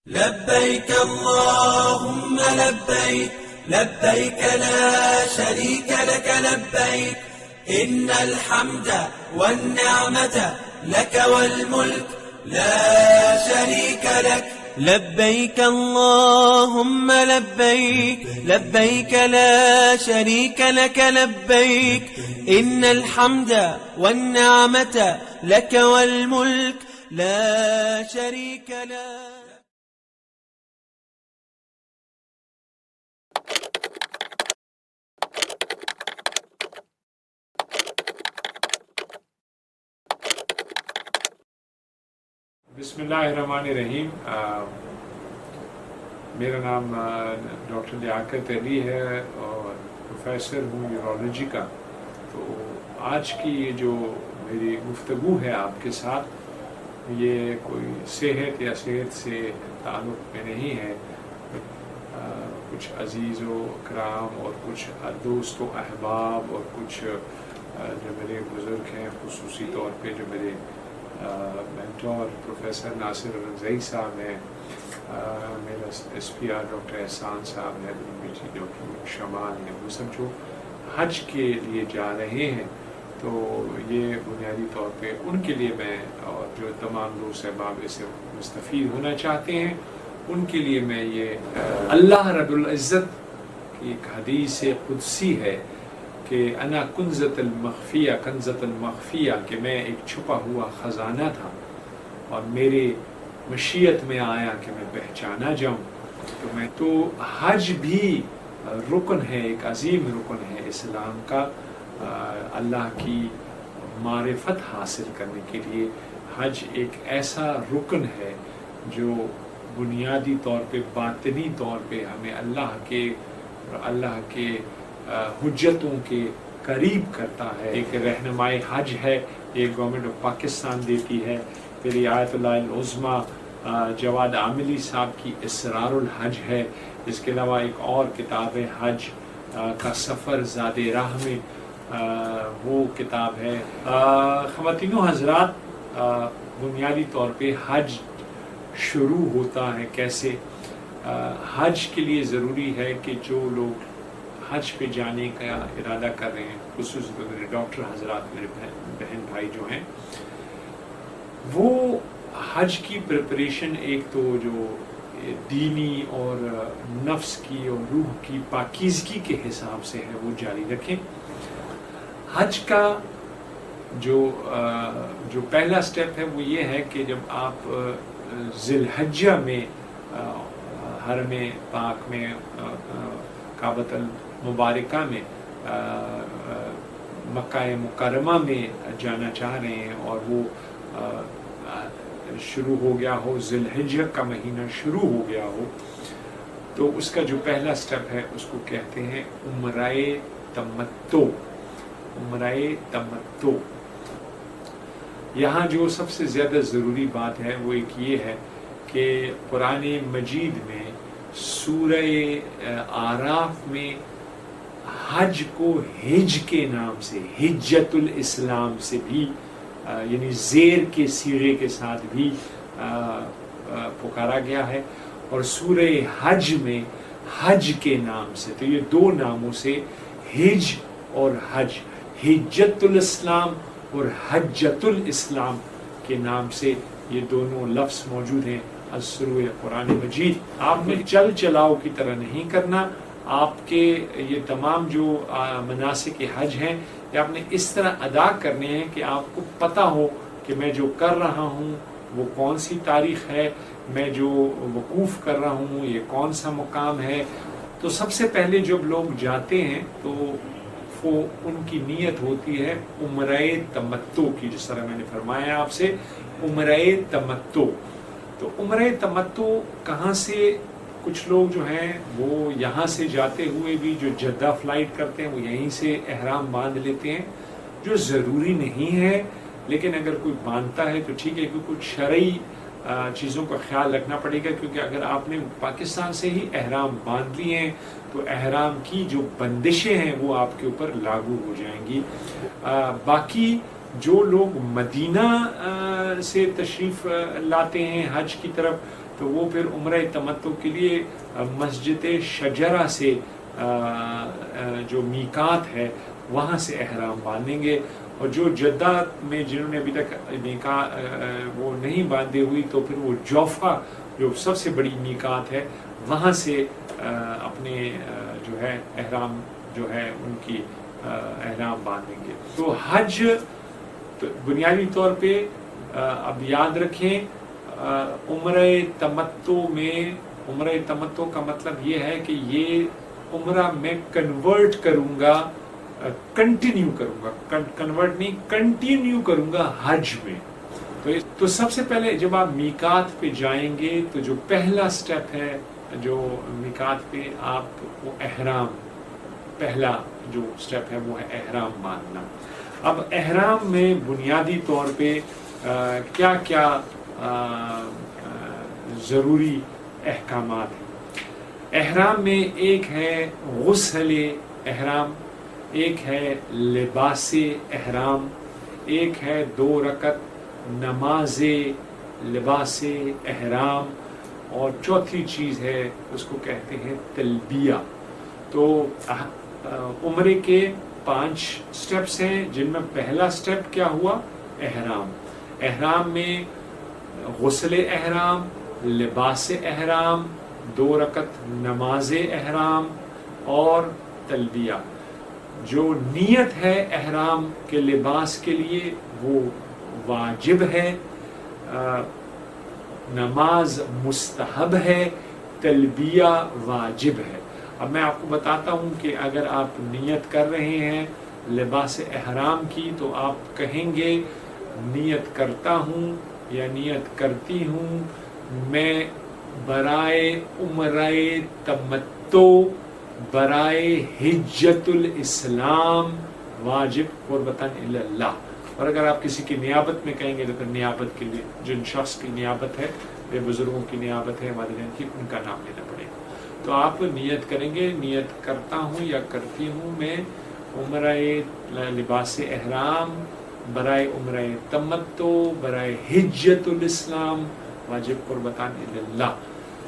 لبيك اللهم لبيك لبيك لا شريك لك لبيك إن الحمد والنعمة لك والملك لا شريك لك لبيك اللهم لبيك لبيك لا شريك لك لبيك إن الحمد والنعمة لك والملك لا شريك لك. بسم اللہ الرحمن الرحیم. میرا نام ڈاکٹر لیاقت علی ہے اور پروفیسر ہوں یورولوجی کا. تو آج کی یہ جو میری گفتگو ہے آپ کے ساتھ یہ کوئی صحت یا صحت سے تعلق میں نہیں ہے. کچھ عزیز و کرام اور کچھ دوست و احباب اور کچھ جو میرے بزرگ ہیں خصوصی طور پہ جو میرے مینٹور پروفیسر ناصر رضائی صاحب ہیں, میرا ایس پی آر ڈاکٹر احسان صاحب ہیں, بیٹی ڈاکٹر شمال ہیں, وہ سب جو حج کے لیے جا رہے ہیں تو یہ بنیادی طور پہ ان کے لیے میں اور جو تمام دوست احباب اس سے مستفید ہونا چاہتے ہیں ان کے لیے میں یہ اللہ رب العزت کی ایک حدیث قدسی ہے کہ انا کنزت المخفیہ کنزت المخفیہ, کہ میں ایک چھپا ہوا خزانہ تھا اور میرے مشیت میں آیا کہ میں پہچانا جاؤں. تو حج بھی رکن ہے, ایک عظیم رکن ہے اسلام کا. اللہ کی معرفت حاصل کرنے کے لیے حج ایک ایسا رکن ہے جو بنیادی طور پہ باطنی طور پہ ہمیں اللہ کے حجتوں کے قریب کرتا ہے. ایک رہنمائی حج ہے, یہ گورنمنٹ آف پاکستان دیتی ہے. پھر آیت اللہ العظمیٰ جواد عاملی صاحب کی اسرار الحج ہے. اس کے علاوہ ایک اور کتاب ہے حج کا سفر زاد راہ میں, وہ کتاب ہے. خواتین و حضرات, بنیادی طور پہ حج شروع ہوتا ہے کیسے؟ حج کے لیے ضروری ہے کہ جو لوگ حج پہ جانے کا ارادہ کر رہے ہیں, خصوصاً میرے ڈاکٹر حضرات, میرے بہن بھائی جو ہیں, وہ حج کی پریپریشن ایک تو جو دینی اور نفس کی اور روح کی پاکیزگی کے حساب سے ہے وہ جاری رکھیں. حج کا جو پہلا سٹیپ ہے وہ یہ ہے کہ جب آپ ذی الحجہ میں حرم پاک میں کعبۃ المبارکہ میں مکہ مکرمہ میں جانا چاہ رہے ہیں اور وہ شروع ہو گیا ہو, ذی الحجہ کا مہینہ شروع ہو گیا ہو, تو اس کا جو پہلا سٹیپ ہے اس کو کہتے ہیں عمرہ تمتع. عمرہ تمتع. یہاں جو سب سے زیادہ ضروری بات ہے وہ ایک یہ ہے کہ قرآن مجید میں سورہ اعراف میں حج کو حج کے نام سے, حجت الاسلام سے بھی یعنی زیر کے صیغے کے ساتھ بھی پکارا گیا ہے, اور سورہ حج میں حج کے نام سے. تو یہ دو ناموں سے حج اور حج, حجت الاسلام اور حجت الاسلام کے نام سے یہ دونوں لفظ موجود ہیں السروع قرآن مجید. آپ نے چل چلاؤ کی طرح نہیں کرنا. آپ کے یہ تمام جو مناسک حج ہیں یہ آپ نے اس طرح ادا کرنے ہیں کہ آپ کو پتہ ہو کہ میں جو کر رہا ہوں وہ کون سی تاریخ ہے, میں جو وقوف کر رہا ہوں یہ کون سا مقام ہے. تو سب سے پہلے جب لوگ جاتے ہیں تو وہ ان کی نیت ہوتی ہے عمرہ تمتع کی, جس طرح میں نے فرمایا آپ سے عمرہ تمتع. تو عمرہ تمتع کہاں سے, کچھ لوگ جو ہیں وہ یہاں سے جاتے ہوئے بھی جو جدہ فلائٹ کرتے ہیں وہ یہیں سے احرام باندھ لیتے ہیں, جو ضروری نہیں ہے, لیکن اگر کوئی باندھتا ہے تو ٹھیک ہے, کیونکہ کچھ شرعی چیزوں کا خیال رکھنا پڑے گا, کیونکہ اگر آپ نے پاکستان سے ہی احرام باندھ لیے ہیں تو احرام کی جو بندشیں ہیں وہ آپ کے اوپر لاگو ہو جائیں گی. باقی جو لوگ مدینہ سے تشریف لاتے ہیں حج کی طرف تو وہ پھر عمرہ تمتع کے لیے مسجد شجرہ سے جو میقات ہے وہاں سے احرام باندھیں گے. اور جو جدہ میں جنہوں نے ابھی تک وہ نہیں باندھے ہوئی تو پھر وہ جوفہ جو سب سے بڑی میقات ہے وہاں سے اپنے جو ہے احرام جو ہے ان کی احرام باندھیں گے. تو حج بنیادی طور پہ اب یاد رکھیں عمرہ تمتع کا مطلب یہ ہے کہ یہ عمرہ میں کنورٹ کروں گا، کنٹینیو کروں گا، کنورٹ نہیں کنٹینیو کروں گا حج میں. تو سب سے پہلے جب آپ میقات پہ جائیں گے تو جو پہلا سٹیپ ہے جو میقات پہ آپ وہ احرام، پہلا جو سٹیپ ہے وہ ہے احرام باندھنا. اب احرام میں بنیادی طور پہ کیا کیا ضروری احکامات ہیں. احرام میں ایک ہے غسل احرام، ایک ہے لباس احرام، ایک ہے 2 رکعت نماز لباس احرام، اور چوتھی چیز ہے اس کو کہتے ہیں تلبیہ. تو عمرے کے 5 سٹیپس ہیں جن میں پہلا سٹیپ کیا ہوا؟ احرام. احرام میں غسل احرام، لباس احرام، 2 رکعت نماز احرام اور تلبیہ. جو نیت ہے احرام کے لباس کے لیے وہ واجب ہے، نماز مستحب ہے، تلبیہ واجب ہے. اب میں آپ کو بتاتا ہوں کہ اگر آپ نیت کر رہے ہیں لباس احرام کی تو آپ کہیں گے نیت کرتا ہوں یا نیت کرتی ہوں میں برائے عمرہ تمتع، برائے حجت الاسلام واجب قربتاً اللہ. اور اگر آپ کسی کی نیابت میں کہیں گے تو پھر نیابت کے لیے جن شخص کی نیابت ہے، بے بزرگوں کی نیابت ہے، والدین کی، ان کا نام لینا پڑے گا. تو آپ نیت کریں گے نیت کرتا ہوں یا کرتی ہوں میں عمرہ لباس احرام برائے عمرہ تمتع برائے حجت الاسلام واجب قربتاً اللہ.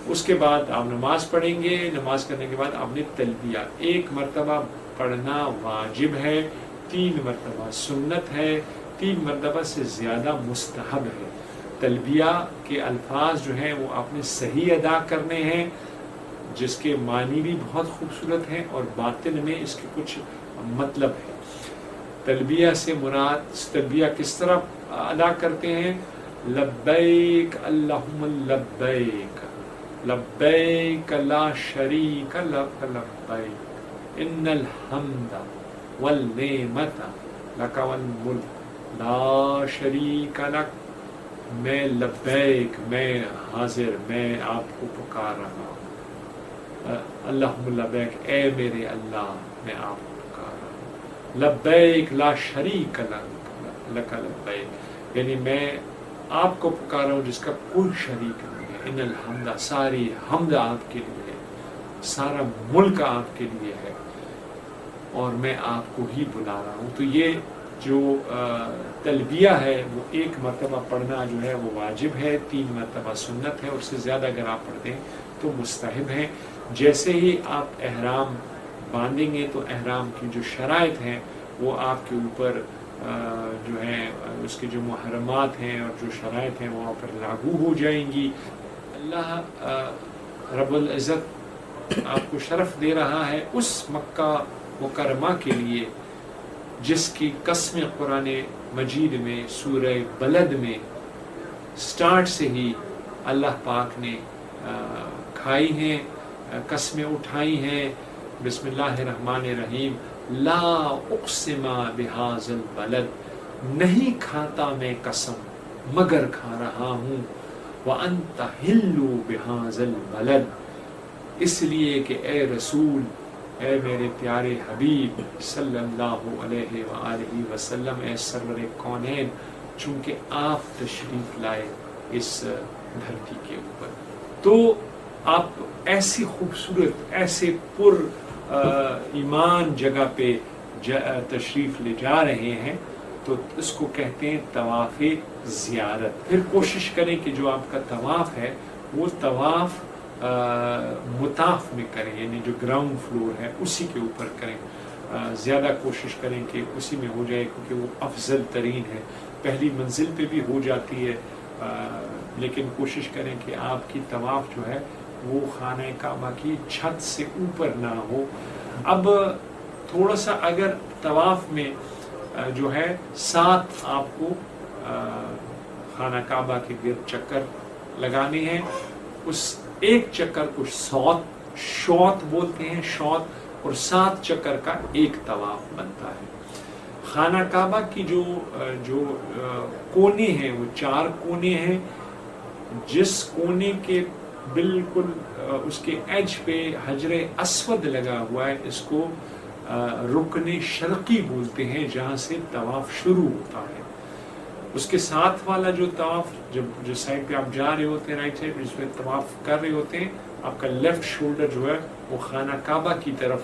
اس کے بعد آپ نماز پڑھیں گے. نماز کرنے کے بعد آپ نے تلبیہ 1 مرتبہ پڑھنا واجب ہے، 3 مرتبہ سنت ہے، 3 مرتبہ سے زیادہ مستحب ہے. تلبیہ کے الفاظ جو ہیں وہ آپ نے صحیح ادا کرنے ہیں، جس کے معنی بھی بہت خوبصورت ہیں اور باطن میں اس کے کچھ مطلب ہے. تلبیہ سے مراد، تلبیہ کس طرح ادا کرتے ہیں؟ لبیک اللہم لبیک، لبیک لا شریک لک لبیک، ان الحمد والنعمت لک والملک لا شریک لک. میں لبیک، میں حاضر، میں آپ کو پکار رہا ہوں. اللہم لبیک، اے میرے اللہ میں آپ کو پکار رہا ہوں. لبیک لا شریک لک لبیک، یعنی میں آپ کو پکار رہا ہوں جس کا کوئی شریک نہیں ہے. ان الحمد، ساری حمد آپ کے لیے ہے، سارا ملک آپ کے لیے ہے اور میں آپ کو ہی بلا رہا ہوں. تو یہ جو تلبیہ ہے وہ 1 مرتبہ پڑھنا جو ہے وہ واجب ہے، 3 مرتبہ سنت ہے، اس سے زیادہ اگر آپ پڑھتے ہیں تو مستحب ہے. جیسے ہی آپ احرام باندھیں گے تو احرام کی جو شرائط ہیں وہ آپ کے اوپر جو ہیں اس کے جو محرمات ہیں اور جو شرائط ہیں وہاں پر لاگو ہو جائیں گی. اللہ رب العزت آپ کو شرف دے رہا ہے اس مکہ مکرمہ کے لیے جس کی قسمیں قرآن مجید میں سورہ بلد میں سٹارٹ سے ہی اللہ پاک نے کھائی ہیں، قسمیں اٹھائی ہیں. بسم اللہ الرحمن الرحیم، لا اقسم بہذا البلد، نہیں کھاتا میں قسم مگر کھا رہا ہوں. وانت حل بہذا البلد، اس لیے کہ اے رسول، اے میرے پیارے حبیب صلی اللہ علیہ وآلہ وسلم، اے سرور کونین، چونکہ آپ تشریف لائے اس دھرتی کے اوپر تو آپ ایسی خوبصورت، ایسے پر ایمان جگہ پہ تشریف لے جا رہے ہیں تو اس کو کہتے ہیں طواف زیارت. پھر کوشش کریں کہ جو آپ کا طواف ہے وہ طواف مطاف میں کریں، یعنی جو گراؤنڈ فلور ہے اسی کے اوپر کریں، زیادہ کوشش کریں کہ اسی میں ہو جائے، کیونکہ وہ افضل ترین ہے۔ پہلی منزل پہ بھی ہو جاتی ہے، لیکن کوشش کریں کہ آپ کی طواف جو ہے وہ خانہ کعبہ کی چھت سے اوپر نہ ہو۔ اب تھوڑا سا اگر طواف میں جو ہے 7 آپ کو خانہ کعبہ کے گرد چکر لگانے ہیں، اس ایک چکر کو شوط بولتے ہیں، شوط، اور 7 چکر کا ایک طواف بنتا ہے۔ خانہ کعبہ کی جو کونے ہیں وہ 4 کونے ہیں، جس کونے کے بالکل اس کے ایج پہ حجر اسود لگا ہوا ہے، اس کو رکن شرقی بولتے ہیں، جہاں سے طواف شروع ہوتا ہے۔ اس کے ساتھ والا جو طواف، جو سائڈ پہ آپ جا رہے ہوتے ہیں، رائٹ سائڈ جس پہ طواف کر رہے ہوتے ہیں، آپ کا لیفٹ شولڈر جو ہے وہ خانہ کعبہ کی طرف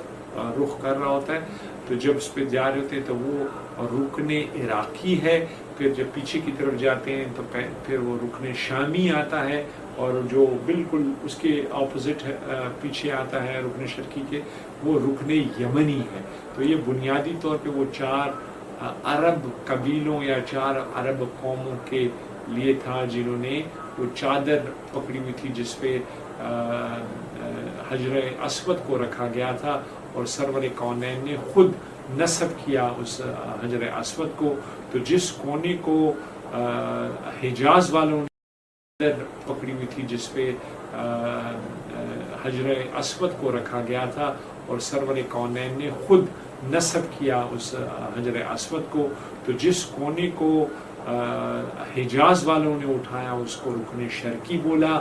رخ کر رہا ہوتا ہے، تو جب اس پہ جا رہے ہوتے ہیں تو وہ رکن عراقی ہے۔ پھر جب پیچھے کی طرف جاتے ہیں تو پھر وہ رکن شامی آتا ہے، اور جو بالکل اس کے اپوزٹ پیچھے آتا ہے رکن شرقی کے، وہ رکن یمنی ہے۔ تو یہ بنیادی طور پہ وہ 4 عرب قبیلوں یا 4 عرب قوموں کے لیے تھا، جنہوں نے وہ چادر پکڑی ہوئی تھی جس پہ حجر اسود کو رکھا گیا تھا، اور سرور کونین نے خود نصب کیا اس حجر اسود کو۔ تو جس کونے کو حجاز والوں نے چادر پکڑی ہوئی تھی جس پہ حجر اسود کو رکھا گیا تھا، اور سرور کونین نے خود نصب کیا اس حجر اسود کو، تو جس کونے کو حجاز والوں نے اٹھایا اس کو رکن شرقی بولا،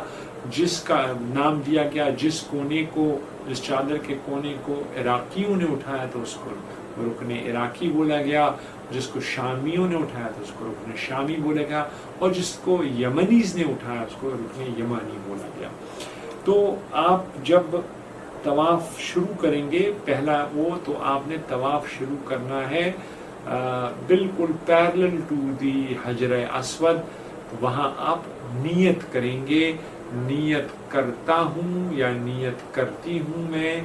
جس کا نام دیا گیا جس کونے کو، جس چادر کے کونے کو عراقیوں نے اٹھایا تو اس کو رکن عراقی بولا گیا، جس کو شامیوں نے اٹھایا تو اس کو رکن شامی بولا گیا، اور جس کو یمنیز نے اٹھایا اس کو رکن یمانی بولا گیا۔ تو آپ جب طواف شروع کریں گے، پہلا وہ تو آپ نے طواف شروع کرنا ہے بالکل پیرلل ٹو دی حجر اسود، وہاں آپ نیت کریں گے، نیت کرتا ہوں یا نیت کرتی ہوں میں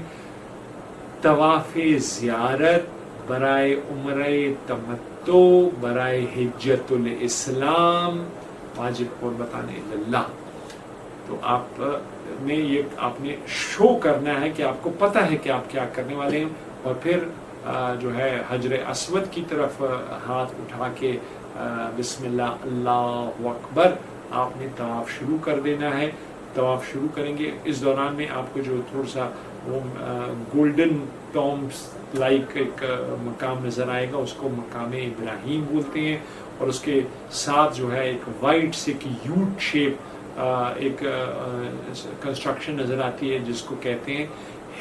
طواف زیارت برائے عمرہ تمتع برائے حجت الاسلام واجب قربتان اللہ۔ تو آپ نے شو کرنا ہے کہ آپ کو پتہ ہے کہ آپ کیا کرنے والے ہیں، اور پھر جو ہے حجر اسود کی طرف ہاتھ اٹھا کے بسم اللہ اللہ اکبر آپ نے طواف شروع کر دینا ہے۔ طواف شروع کریں گے، اس دوران میں آپ کو جو تھوڑا سا وہ گولڈن ٹامس لائک ایک مقام نظر آئے گا، اس کو مقام ابراہیم بولتے ہیں، اور اس کے ساتھ جو ہے ایک وائٹ سے ایک یوٹ شیپ ایک کنسٹرکشن نظر آتی ہے جس کو کہتے ہیں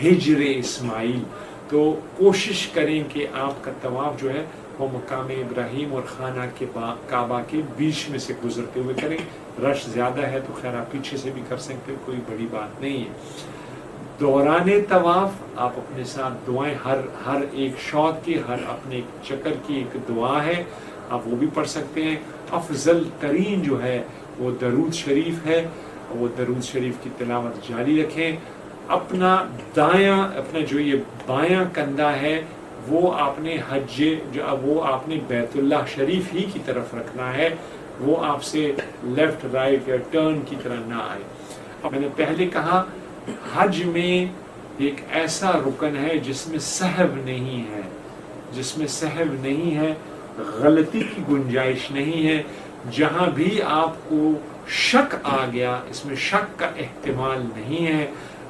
ہجر اسماعیل۔ تو کوشش کریں کہ آپ کا طواف جو ہے وہ مقام ابراہیم اور خانہ کے کعبہ کے بیچ میں سے گزرتے ہوئے کریں۔ رش زیادہ ہے تو خیر آپ پیچھے سے بھی کر سکتے، کوئی بڑی بات نہیں ہے۔ دوران طواف آپ اپنے ساتھ دعائیں، ہر ایک شوط کی، ہر اپنے ایک چکر کی ایک دعا ہے، آپ وہ بھی پڑھ سکتے ہیں۔ افضل ترین جو ہے وہ درود شریف ہے، وہ درود شریف کی تلاوت جاری رکھیں۔ اپنا جو یہ بایاں کندھا ہے وہ آپ نے وہ آپ نے بیت اللہ شریف ہی کی طرف رکھنا ہے، وہ آپ سے لیفٹ رائٹ یا ٹرن کی طرح نہ آئے۔ اب میں نے پہلے کہا حج میں ایک ایسا رکن ہے جس میں سہو نہیں ہے، غلطی کی گنجائش نہیں ہے۔ جہاں بھی آپ کو شک آ گیا، اس میں شک کا احتمال نہیں ہے۔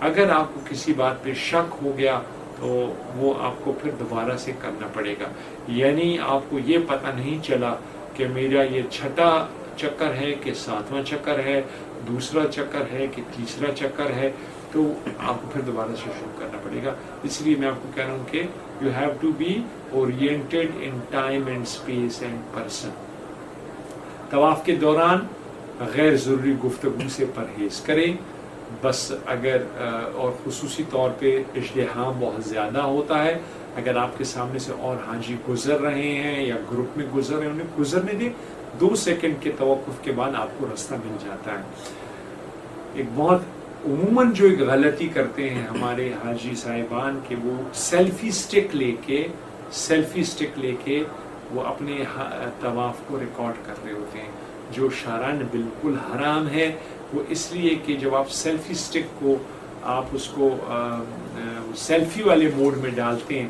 اگر آپ کو کسی بات پہ شک ہو گیا تو وہ آپ کو پھر دوبارہ سے کرنا پڑے گا، یعنی آپ کو یہ پتہ نہیں چلا کہ میرا یہ 6واں چکر ہے کہ 7واں چکر ہے، دوسرا چکر ہے کہ تیسرا چکر ہے، تو آپ کو پھر دوبارہ سے شروع کرنا پڑے گا۔ اس لیے میں آپ کو کہہ رہا ہوں کہ you have to be oriented in time and space and person. طواف کے دوران غیر ضروری گفتگو سے پرہیز کریں، بس اگر اور خصوصی طور پہ ازدحام بہت زیادہ ہوتا ہے، اگر آپ کے سامنے سے اور حاجی گزر رہے ہیں یا گروپ میں گزر رہے ہیں انہیں گزرنے دیں، 2 سیکنڈ کے توقف کے بعد آپ کو راستہ مل جاتا ہے۔ ایک بہت عموماً جو ایک غلطی کرتے ہیں ہمارے حاجی صاحبان کہ وہ سیلفی سٹک لے کے وہ اپنے طواف کو ریکارڈ کر رہے ہوتے ہیں، جو شرعاً بالکل حرام ہے۔ وہ اس لیے کہ جب آپ سیلفی سٹک کو آپ اس کو سیلفی والے موڈ میں ڈالتے ہیں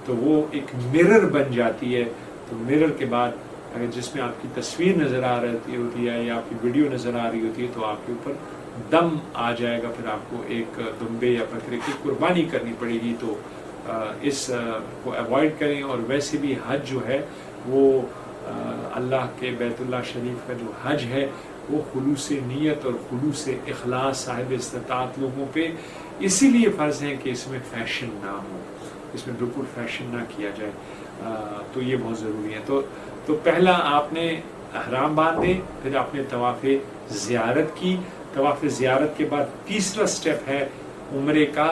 تو وہ ایک مرر بن جاتی ہے، تو مرر کے بعد اگر جس میں آپ کی تصویر نظر آ رہی ہوتی ہے یا آپ کی ویڈیو نظر آ رہی ہوتی ہے تو آپ کے اوپر دم آ جائے گا، پھر آپ کو ایک دمبے یا بکرے کی قربانی کرنی پڑے گی۔ تو اس کو اوائڈ کریں۔ اور ویسے بھی حج جو ہے وہ اللہ کے بیت اللہ شریف کا جو حج ہے وہ خلوص نیت اور خلوص اخلاص صاحب استطاعت لوگوں پہ اسی لیے فرض ہے کہ اس میں فیشن نہ ہو، اس میں بالکل فیشن نہ کیا جائے، تو یہ بہت ضروری ہے۔ تو پہلا آپ نے احرام باندھے، پھر آپ نے طواف زیارت کی۔ طواف زیارت کے بعد تیسرا سٹیپ ہے عمرے کا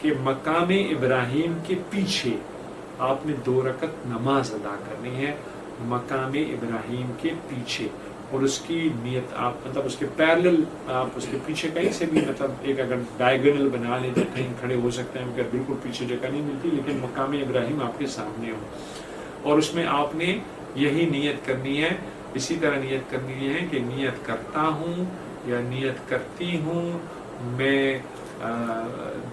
کہ مقام ابراہیم کے پیچھے آپ نے 2 رکعت نماز ادا کرنی ہے مقام ابراہیم کے پیچھے، اور اس کی نیت آپ مطلب اس کے پیرلل آپ اس کے پیچھے کہیں سے بھی مطلب ایک اگر ڈائیگنل بنا لیں جو کہیں کھڑے ہو سکتے ہیں، اگر بالکل پیچھے جگہ نہیں ملتی لیکن مقام ابراہیم آپ کے سامنے ہو، اور اس میں آپ نے یہی نیت کرنی ہے، اسی طرح نیت کرنی ہے کہ نیت کرتا ہوں یا نیت کرتی ہوں میں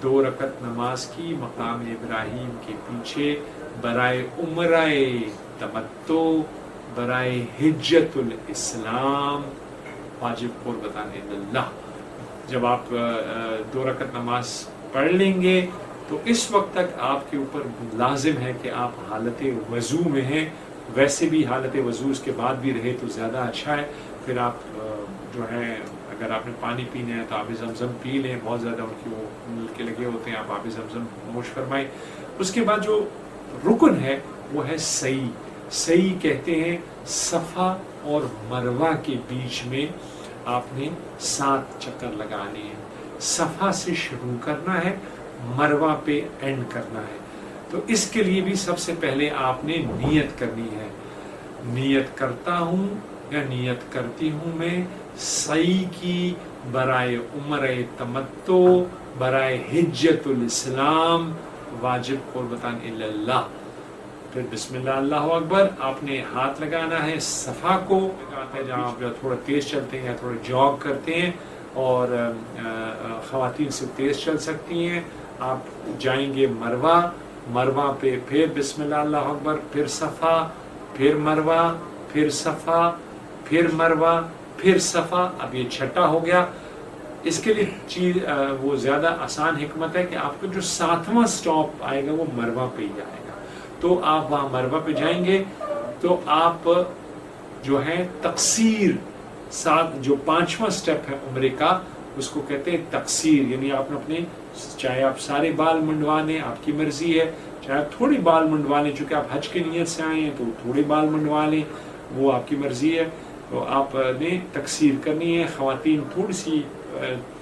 2 رکعت نماز کی مقام ابراہیم کے پیچھے برائے عمرہ تمتع، برائے حجت الاسلام، واجب قربتان اللہ۔ جب آپ 2 رکعت نماز پڑھ لیں گے تو اس وقت تک آپ کے اوپر لازم ہے کہ آپ حالت وضو میں ہیں، ویسے بھی حالت وضو اس کے بعد بھی رہے تو زیادہ اچھا ہے۔ پھر آپ جو ہے اگر آپ نے پانی پینا ہے تو آب زمزم پی لیں، بہت زیادہ ان کی وہ نلکے لگے ہوتے ہیں، آپ آب زمزم نوش فرمائیں۔ اس کے بعد جو رکن ہے وہ ہے سعی۔ سعی کہتے ہیں صفا اور مروہ کے بیچ میں آپ نے 7 چکر لگانے ہیں، صفا سے شروع کرنا ہے، مروہ پہ اینڈ کرنا ہے۔ تو اس کے لیے بھی سب سے پہلے آپ نے نیت کرنی ہے، نیت کرتا ہوں یا نیت کرتی ہوں میں سعی کی برائے عمرہ تمتع، برائے حجت الاسلام، واجب قربتان اللہ۔ پھر بسم اللہ اللہ اکبر، آپ نے ہاتھ لگانا ہے صفا کو، جہاں آپ تھوڑا تیز چلتے ہیں یا تھوڑا جاگ کرتے ہیں، اور خواتین سے تیز چل سکتی ہیں۔ آپ جائیں گے مروہ پہ، پھر بسم اللہ اللہ اکبر، پھر صفا، پھر مروہ، پھر صفا، پھر مروہ، پھر صفا۔ اب یہ 6واں ہو گیا۔ اس کے لیے چیز وہ زیادہ آسان حکمت ہے کہ آپ کو جو 7واں سٹاپ آئے گا وہ مروہ پہ ہی آئے گا، تو آپ وہاں مروہ پہ جائیں گے تو آپ جو ہے تقصیر، جو 5واں سٹیپ ہے عمرے کا اس کو کہتے ہیں تقصیر، یعنی آپ نے اپنے چاہے آپ سارے بال منڈوا لیں، آپ کی مرضی ہے، چاہے آپ تھوڑی بال منڈوا لیں، چونکہ آپ حج کی نیت سے آئے ہیں تو تھوڑے بال منڈوا لیں، وہ آپ کی مرضی ہے۔ تو آپ نے تقصیر کرنی ہے، خواتین تھوڑی سی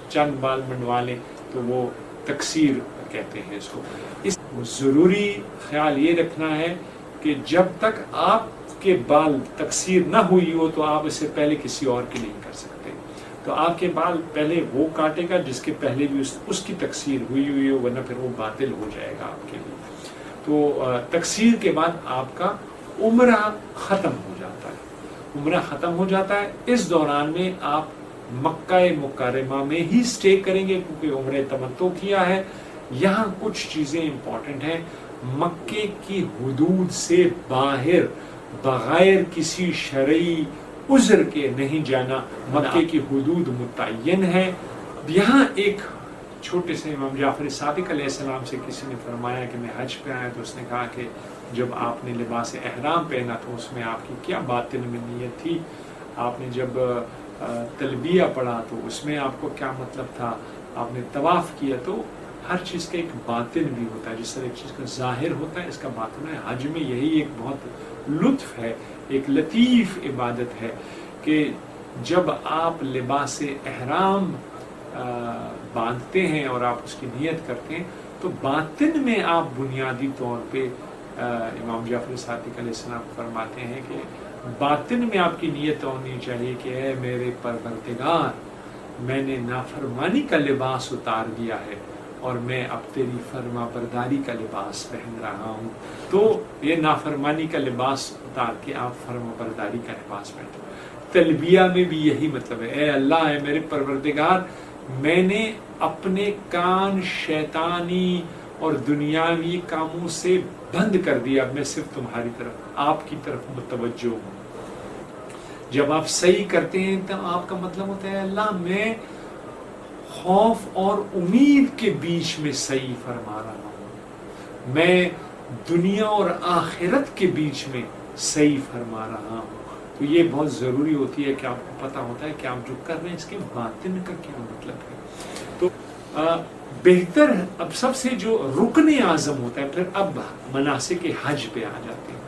چند بال منڈوا لیں تو وہ تقصیر کہتے ہیں اس کو۔ اس ضروری خیال یہ رکھنا ہے کہ جب تک آپ کے بال تقصیر نہ ہوئی ہو تو آپ اس سے پہلے کسی اور کی نہیں کر سکتے، تو آپ کے بال پہلے وہ کاٹے گا جس کے پہلے بھی اس کی تقصیر ہوئی ہو، ورنہ پھر وہ باطل ہو جائے گا آپ کے لیے۔ تو تقصیر کے بعد آپ کا عمرہ ختم ہو جاتا ہے، عمرہ ختم ہو جاتا ہے۔ اس دوران میں آپ مکہ مکرمہ میں ہی سٹے کریں گے کیونکہ عمرہ تمتع کیا ہے۔ یہاں کچھ چیزیں امپورٹنٹ ہیں، مکے کی حدود سے باہر بغیر کسی شرعی عذر کے نہیں جانا، مکے کی حدود متعین ہے۔ یہاں ایک چھوٹے سے امام جعفر صادق علیہ السلام سے کسی نے فرمایا کہ میں حج پہ آیا، تو اس نے کہا کہ جب آپ نے لباس احرام پہنا تو اس میں آپ کی کیا باطن میں نیت تھی؟ آپ نے جب تلبیہ پڑھا تو اس میں آپ کو کیا مطلب تھا؟ آپ نے طواف کیا تو ہر چیز کا ایک باطن بھی ہوتا ہے، جس طرح ایک چیز کا ظاہر ہوتا ہے اس کا باطن ہے۔ حج میں یہی ایک بہت لطف ہے، ایک لطیف عبادت ہے کہ جب آپ لباس احرام باندھتے ہیں اور آپ اس کی نیت کرتے ہیں تو باطن میں آپ بنیادی طور پہ امام جعفر صادق علیہ السلام فرماتے ہیں کہ باطن میں آپ کی نیت ہونی چاہیے کہ اے میرے پروردگار، میں نے نافرمانی کا لباس اتار دیا ہے اور میں اب تیری فرما برداری کا لباس پہن رہا ہوں. تو یہ نافرمانی کا لباس اتار کے آپ فرما برداری کا لباس پہنتے. تلبیہ میں بھی یہی مطلب ہے، اے اللہ، اے میرے پروردگار، میں نے اپنے کان شیطانی اور دنیاوی کاموں سے بند کر دیا، میں صرف تمہاری طرف، آپ کی طرف متوجہ ہوں. جب آپ صحیح کرتے ہیں تو آپ کا مطلب ہوتا ہے اللہ میں خوف اور امید کے بیچ میں صحیح فرما رہا ہوں، میں دنیا اور آخرت کے بیچ میں صحیح فرما رہا ہوں. تو یہ بہت ضروری ہوتی ہے کہ آپ کو پتہ ہوتا ہے کہ آپ جو کر رہے ہیں اس کے باطن کا کیا مطلب ہے. تو بہتر اب سب سے جو رکن اعظم ہوتا ہے، پھر اب مناسک حج پہ آ جاتے ہیں.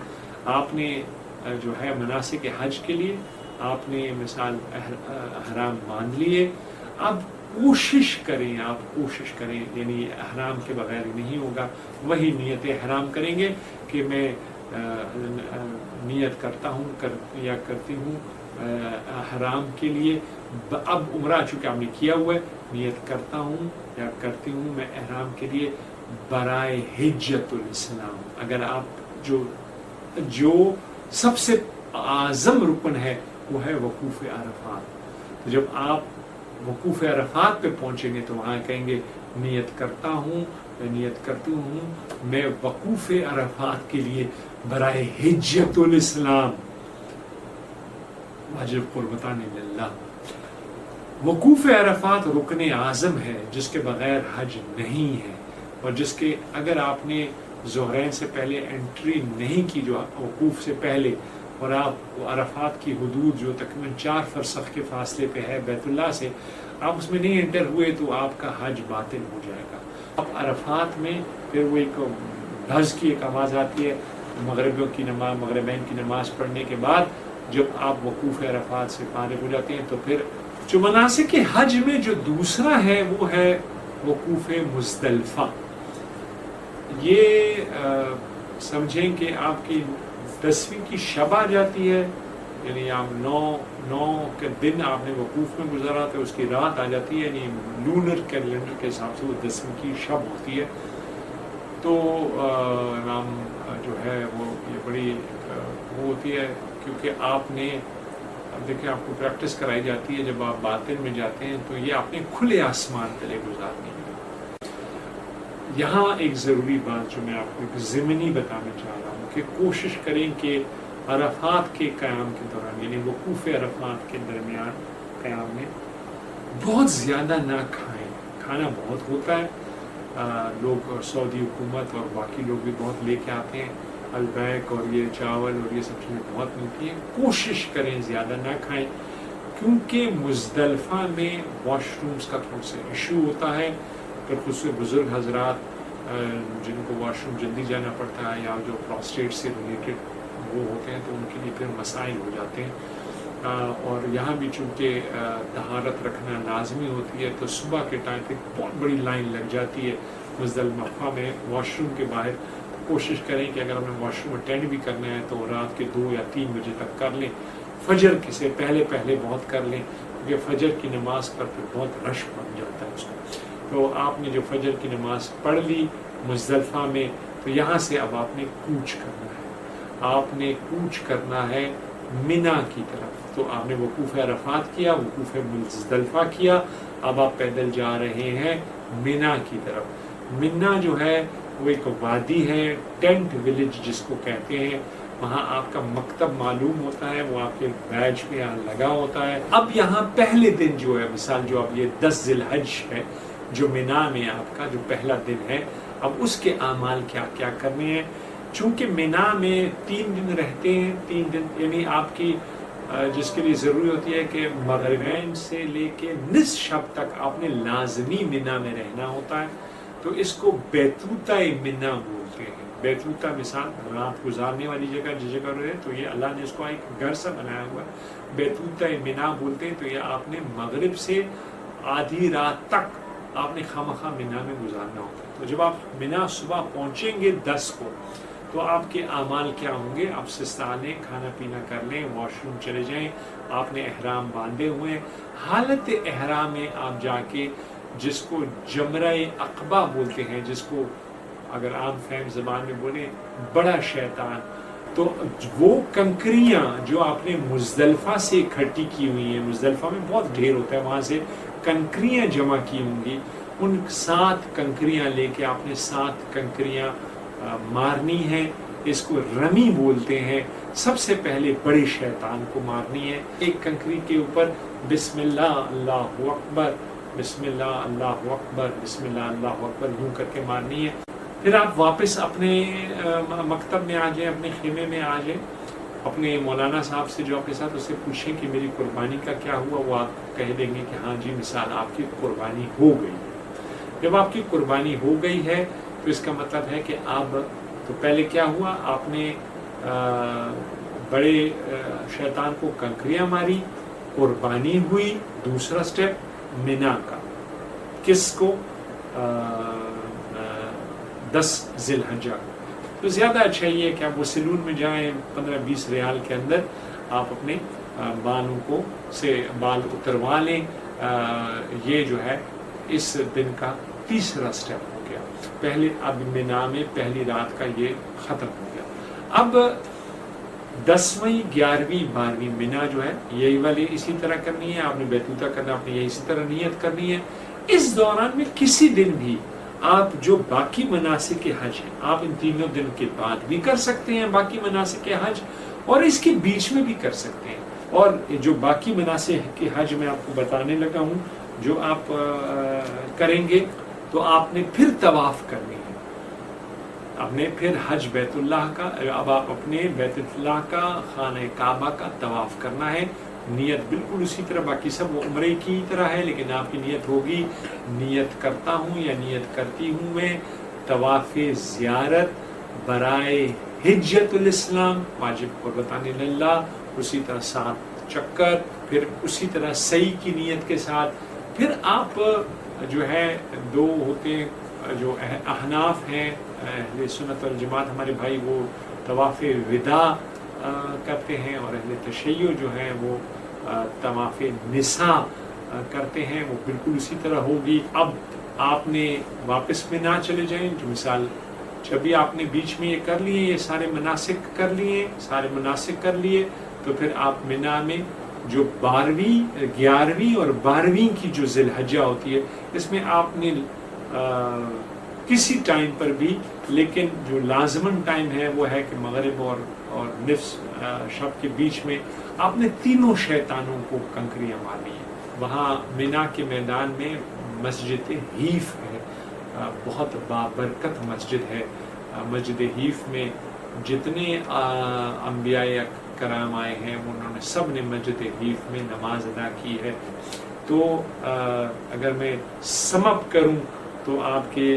آپ نے جو ہے مناسک حج کے لیے آپ نے مثال احرام باندھ لیے، اب کوشش کریں یعنی احرام کے بغیر نہیں ہوگا، وہی نیت احرام کریں گے کہ میں نیت کرتا ہوں یا کرتی ہوں احرام کے لیے. اب عمرہ چونکہ آپ نے کیا ہوا ہے، نیت کرتا ہوں یا کرتی ہوں میں احرام کے لیے برائے حجت الاسلام. اگر آپ جو سب سے اعظم رکن ہے وہ ہے وقوف عرفات. تو جب آپ وقوف عرفات پہ پہنچیں گے تو وہاں کہیں گے نیت کرتا ہوں، نیت کرتی ہوں میں وقوف عرفات کے لیے برائے حجت الاسلام واجب قربتان للہ. وقوف عرفات رکن اعظم ہے جس کے بغیر حج نہیں ہے، اور جس کے اگر آپ نے ظہرین سے پہلے انٹری نہیں کی، جو وقوف سے پہلے، اور آپ عرفات کی حدود جو تقریباً 4 فرسخ کے فاصلے پہ ہے بیت اللہ سے، آپ اس میں نہیں انٹر ہوئے تو آپ کا حج باطل ہو جائے گا. اب عرفات میں پھر وہ ایک ڈھز کی ایک آواز آتی ہے مغربین کی نماز پڑھنے کے بعد. جب آپ وقوف عرفات سے فارغ ہو جاتے ہیں تو پھر جو مناسک حج میں جو دوسرا ہے وہ ہے وقوف مزدلفہ. یہ سمجھیں کہ آپ کی 10ویں کی شب آ جاتی ہے، یعنی آپ 9 کے دن آپ نے وقوف میں گزارا تو اس کی رات آ جاتی ہے، یعنی لونر کیلنڈر کے حساب سے وہ 10ویں کی شب ہوتی ہے. تو امام جو ہے وہ یہ بڑی وہ ہوتی ہے، کیونکہ آپ نے دیکھیں آپ کو پریکٹس کرائی جاتی ہے جب آپ باطن میں جاتے ہیں تو یہ آپ نے کھلے آسمان تلے گزارنی ہے. یہاں ایک ضروری بات جو میں آپ کو ایک ضمنی بتانا چاہ رہا ہوں کہ کوشش کریں کہ عرفات کے قیام کے دوران یعنی وقوف عرفات کے درمیان قیام میں بہت زیادہ نہ کھائیں. کھانا بہت ہوتا ہے، لوگ سعودی حکومت اور باقی لوگ بھی بہت لے کے آتے ہیں، البیک اور یہ چاول اور یہ سب چیزیں بہت ملتی ہیں. کوشش کریں زیادہ نہ کھائیں، کیونکہ مزدلفہ میں واش رومز کا تھوڑا سا ایشو ہوتا ہے. پھر خصوصاً بزرگ حضرات جن کو واش روم جلدی جانا پڑتا ہے یا جو پروسٹیٹ سے ریلیٹڈ وہ ہوتے ہیں تو ان کے لیے پھر مسائل ہو جاتے ہیں. اور یہاں بھی چونکہ طہارت رکھنا لازمی ہوتی ہے تو صبح کے ٹائم پہ بہت بڑی لائن لگ جاتی ہے مزدلفہ میں واش روم کے باہر. کوشش کریں کہ اگر ہمیں واش روم اٹینڈ بھی کرنا ہے تو رات کے 2 یا 3 بجے تک کر لیں. فجر سے پہلے بہت کر لیں، کیونکہ فجر کی نماز پر پھر بہت رش بن جاتا ہے اس کو. تو آپ نے جو فجر کی نماز پڑھ لی مزدلفہ میں تو یہاں سے اب آپ نے کوچ کرنا ہے. آپ نے کوچ کرنا ہے منا کی طرف. تو آپ نے وقوف عرفات کیا، وقوف مزدلفہ کیا، اب آپ پیدل جا رہے ہیں منا کی طرف. منا جو ہے وہ ایک وادی ہے، ٹینٹ ولیج جس کو کہتے ہیں. وہاں آپ کا مکتب معلوم ہوتا ہے، وہ آپ کے بیج پہ یہاں لگا ہوتا ہے. اب یہاں پہلے دن جو ہے مثال جو اب یہ 10 ذی الحج ہے جو منا میں آپ کا جو پہلا دن ہے، اب اس کے اعمال کیا کرنے ہیں. چونکہ منا میں 3 دن رہتے ہیں، 3 دن یعنی آپ کی جس کے لیے ضروری ہوتی ہے کہ مغربین سے لے کے نصف شب تک آپ نے لازمی منا میں رہنا ہوتا ہے. تو اس کو بیتوتہ منا بولتے ہیں. بیتوتہ مثال رات گزارنے والی جگہ جس جگہ رہے تو یہ اللہ نے اس کو ایک گھر سا بنایا ہوا ہے، بیتوتہ منا بولتے ہیں. تو یہ آپ نے مغرب سے آدھی رات تک آپ نے خواہ منا میں گزارنا ہوتا ہے. تو جب آپ منا صبح پہنچیں گے 10 کو تو آپ کے اعمال کیا ہوں گے؟ آپ سستا لیں، کھانا پینا کر لیں، واش روم چلے جائیں. آپ نے احرام باندھے ہوئے ہیں، حالت احرام میں آپ جا کے جس کو جمرہ عقبہ بولتے ہیں، جس کو اگر عام فہم زبان میں بولیں بڑا شیطان، تو وہ کنکریاں جو آپ نے مزدلفہ سے اکٹھی کی ہوئی ہیں، مزدلفہ میں بہت ڈھیر ہوتا ہے، وہاں سے کنکریاں جمع کی ہوں گی، ان 7 کنکریاں لے کے آپ نے 7 کنکریاں مارنی ہیں، اس کو رمی بولتے ہیں۔ سب سے پہلے بڑے شیطان کو مارنی ہے، ایک کنکری کے اوپر بسم اللہ اللہ اکبر، بسم اللہ اللہ اکبر، بسم اللہ اللہ اکبر یوں کر کے مارنی ہے۔ پھر آپ واپس اپنے مکتب میں آ جائیں، اپنے خیمے میں آ جائیں، اپنے مولانا صاحب سے جو آپ کے ساتھ، اس سے پوچھیں کہ میری قربانی کا کیا ہوا، وہ آپ کہہ دیں گے کہ ہاں جی مثال آپ کی قربانی ہو گئی ہے۔ جب آپ کی قربانی ہو گئی ہے تو اس کا مطلب ہے کہ اب تو پہلے کیا ہوا، آپ نے بڑے شیطان کو کنکریاں ماری، قربانی ہوئی۔ دوسرا سٹیپ مینا کا، کس کو 10 ذی الحجہ۔ تو زیادہ اچھا یہ ہے کہ آپ وہ سیلون میں جائیں، 15-20 ریال کے اندر آپ اپنے بالوں کو سے بال اتروا لیں۔ یہ جو ہے اس دن کا تیسرا سٹیپ ہو گیا۔ پہلے اب مینا میں پہلی رات کا یہ ختم ہو گیا۔ اب 10ویں 11ویں 12ویں مینا جو ہے یہی والی اسی طرح کرنی ہے، آپ نے بیتوتا کرنا، آپ نے یہ اسی طرح نیت کرنی ہے۔ اس دوران میں کسی دن بھی آپ جو باقی مناسک حج ہیں، آپ ان تینوں دن کے بعد بھی کر سکتے ہیں باقی مناسک حج، اور اس کے بیچ میں بھی کر سکتے ہیں۔ اور جو باقی مناسک حج میں آپ کو بتانے لگا ہوں جو آپ کریں گے، تو آپ نے پھر طواف کرنی ہے، آپ نے پھر حج بیت اللہ کا، اب آپ اپنے بیت اللہ کا، خانہ کعبہ کا طواف کرنا ہے۔ نیت بالکل اسی طرح، باقی سب وہ عمرے کی طرح ہے، لیکن آپ کی نیت ہوگی نیت کرتا ہوں یا نیت کرتی ہوں میں طواف زیارت برائے حجت الاسلام واجب قربتان اللہ، اسی طرح 7 چکر، پھر اسی طرح سعی کی نیت کے ساتھ۔ پھر آپ جو ہے 2 ہوتے ہیں جو احناف ہیں، اہل سنت والجماعت ہمارے بھائی، وہ طواف وداع کرتے ہیں، اور اہل تشیع جو ہیں وہ طواف نساء کرتے ہیں، وہ بالکل اسی طرح ہوگی۔ اب آپ نے واپس میں نہ چلے جائیں، جو مثال جب بھی آپ نے بیچ میں یہ کر لیے، یہ سارے مناسک کر لیے، سارے مناسک کر لیے، تو پھر آپ مینا میں جو 12ویں 11ویں اور 12ویں کی جو ذی الحجہ ہوتی ہے، اس میں آپ نے کسی ٹائم پر بھی، لیکن جو لازمن ٹائم ہے وہ ہے کہ مغرب اور نصف شب کے بیچ میں آپ نے تینوں شیطانوں کو کنکریاں مارنی ہیں۔ وہاں مینا کے میدان میں مسجد حیف ہے، بہت بابرکت مسجد ہے۔ مسجد حیف میں جتنے انبیاء کرام آئے ہیں انہوں نے سب نے مسجد حیف میں نماز ادا کی ہے۔ تو اگر میں سم اپ کروں تو آپ کے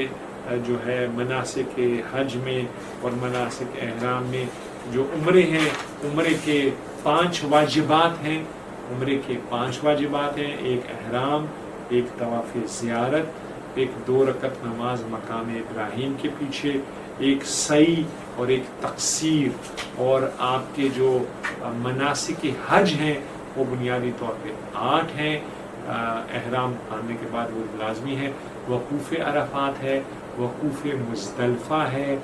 جو ہے مناسک حج میں اور مناسک احرام میں جو عمرے ہیں، عمرے کے 5 واجبات ہیں، عمرے کے 5 واجبات ہیں، ایک احرام، ایک طواف زیارت، ایک 2 رکعت نماز مقام ابراہیم کے پیچھے، ایک سعی اور ایک تقصیر۔ اور آپ کے جو مناسک حج ہیں وہ بنیادی طور پہ 8 ہیں۔ احرام باندھنے کے بعد وہ لازمی ہے، وقوف عرفات ہے، وقوف مزدلفہ ہے،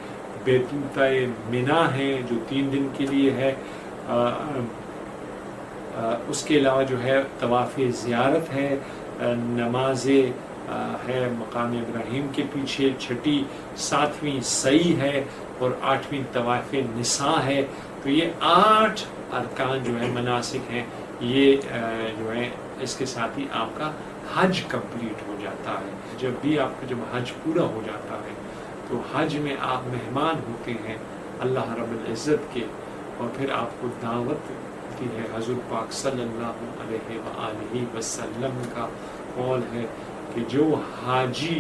بیتوتہ مینا ہے جو 3 دن کے لیے ہے، اس کے علاوہ جو ہے طواف زیارت ہے، نماز ہے مقام ابراہیم کے پیچھے، 6ٹی 7ویں سعی ہے، اور 8ویں طواف نساء ہے۔ تو یہ 8 ارکان جو ہے مناسک ہیں، یہ جو ہے اس کے ساتھ ہی آپ کا حج کمپلیٹ ہو جاتا ہے۔ جب بھی آپ کا جب حج پورا ہو جاتا ہے تو حج میں آپ مہمان ہوتے ہیں اللہ رب العزت کے، اور پھر آپ کو دعوت ملتی ہے۔ حضور پاک صلی اللہ علیہ وآلہ وسلم کا قول ہے کہ جو حاجی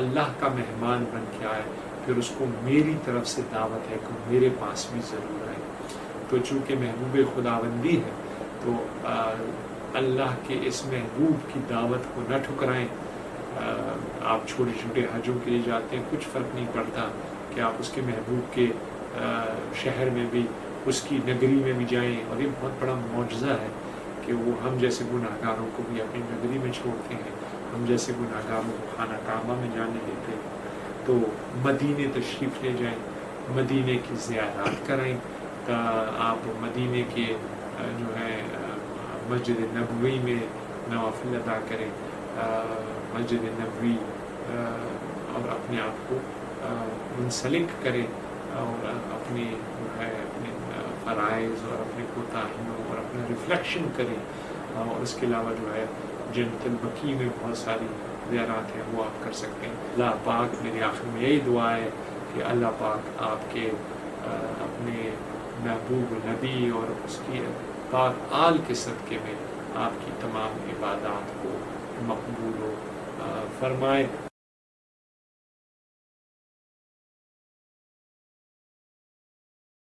اللہ کا مہمان بن کے آئے پھر اس کو میری طرف سے دعوت ہے کہ میرے پاس بھی ضرور آئے۔ تو چونکہ محبوب خداوندی ہے تو اللہ کے اس محبوب کی دعوت کو نہ ٹھکرائیں۔ آپ چھوٹے چھوٹے حجوں کے لیے جاتے ہیں، کچھ فرق نہیں پڑتا کہ آپ اس کے محبوب کے شہر میں بھی، اس کی نگری میں بھی جائیں۔ اور یہ بہت بڑا معجزہ ہے کہ وہ ہم جیسے گناہ گاروں کو بھی اپنی نگری میں چھوڑتے ہیں، ہم جیسے گناہ گاروں کو خانہ کعبہ میں جانے دیتے ہیں. تو مدینے تشریف لے جائیں، مدینے کی زیارات کریں، آپ مدینے کے جو ہے مسجد نبوی میں نوافل ادا کریں، مسجد نبوی اور اپنے آپ کو منسلک کریں اور اپنے جو ہے اپنے فرائض اور اپنے کوتاہیوں اور اپنا ریفلیکشن کریں. اور اس کے علاوہ جو ہے جنت البقیع میں بہت ساری زیارات ہیں، وہ آپ کر سکتے ہیں. اللہ پاک، میری آخر میں یہی دعا ہے کہ اللہ پاک آپ کے اپنے محبوب نبی اور اس کی پاک آل کے صدقے میں آپ کی تمام عبادات کو مقبول و فرمائے.